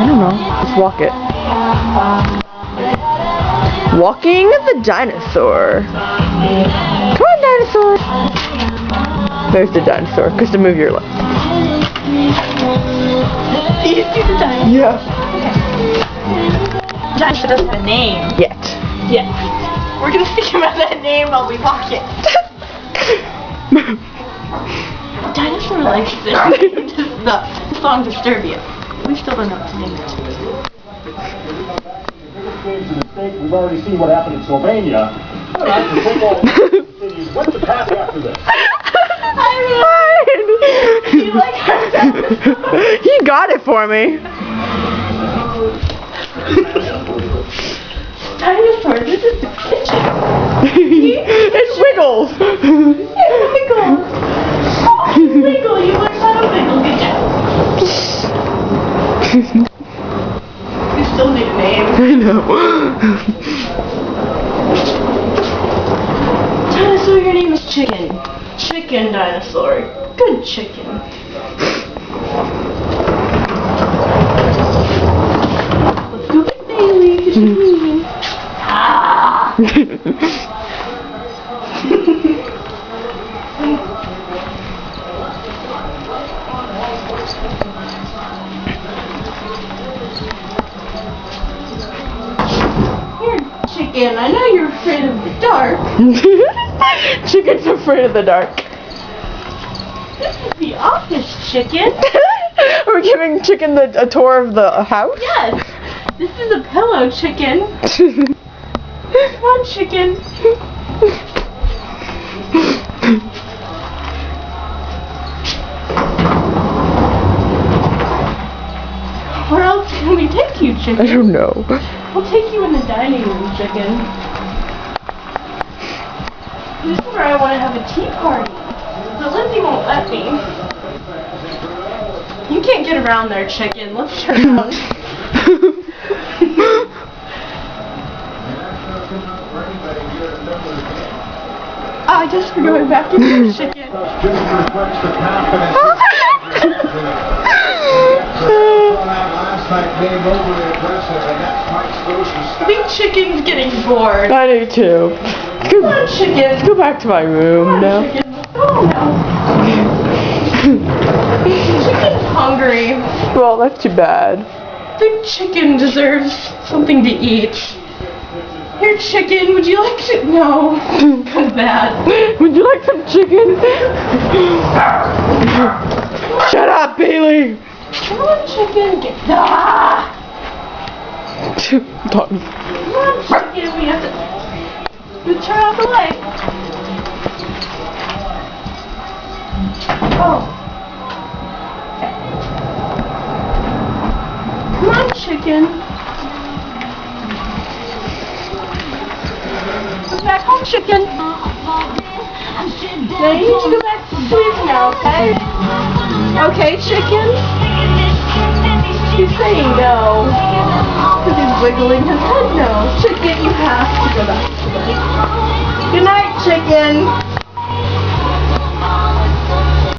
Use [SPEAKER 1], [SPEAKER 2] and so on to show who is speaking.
[SPEAKER 1] I don't know. Let's walk it. Walking the dinosaur. Come on, dinosaur. There's the dinosaur. Krista, move your lips.
[SPEAKER 2] You see the dinosaur?
[SPEAKER 1] Yeah.
[SPEAKER 2] Dinosaur doesn't have a name.
[SPEAKER 1] Yet.
[SPEAKER 2] Yeah. We're gonna think about that name while we walk it. Dinosaur likes this. The song Disturbia. We still don't know what to name it.
[SPEAKER 3] We've already seen what happened in Slovenia. What's the path after this?
[SPEAKER 2] You like her?
[SPEAKER 1] He got it for me.
[SPEAKER 2] Dinosaur, this is the kitchen.
[SPEAKER 1] It wiggles.
[SPEAKER 2] It wiggles. Oh, you wiggle. You learned how to wiggle. Good job. You still need a name.
[SPEAKER 1] I know.
[SPEAKER 2] Dinosaur, your name is Chicken. Chicken Dinosaur. Good chicken. Let's go get Bailey, because she's mean. Ah! Here, chicken. I know you're afraid of the dark.
[SPEAKER 1] Chicken's afraid of the dark.
[SPEAKER 2] This is the office, chicken.
[SPEAKER 1] We're giving Chicken a tour of the house?
[SPEAKER 2] Yes. This is a pillow, chicken. Come on, chicken. Where else can we take you, chicken?
[SPEAKER 1] I don't know.
[SPEAKER 2] We'll take you in the dining room, chicken. This is where I want to have a tea party. But Lindsay won't let me. You can't get around there, chicken. Let's turn around. I guess we're going back in here, chicken. I think Chicken's getting bored.
[SPEAKER 1] I do too.
[SPEAKER 2] Come on, Chicken.
[SPEAKER 1] Let's go back to my room now.
[SPEAKER 2] Chicken. Oh, no. Chicken's hungry.
[SPEAKER 1] Well, that's too bad.
[SPEAKER 2] I think Chicken deserves something to eat. Here, Chicken, would you like to? No. Kind of bad.
[SPEAKER 1] Would you like some chicken? Shut up, Bailey!
[SPEAKER 2] Come on, Chicken. Ah!
[SPEAKER 1] Done.
[SPEAKER 2] Come on, Chicken. We have to turn off the light. Oh. Come on, Chicken. Go back home, Chicken. Now you need to go back to sleep now, okay? Okay, Chicken? He's saying no. Because he's wiggling his head no. Chicken, you have to go back to sleep. Good night, Chicken.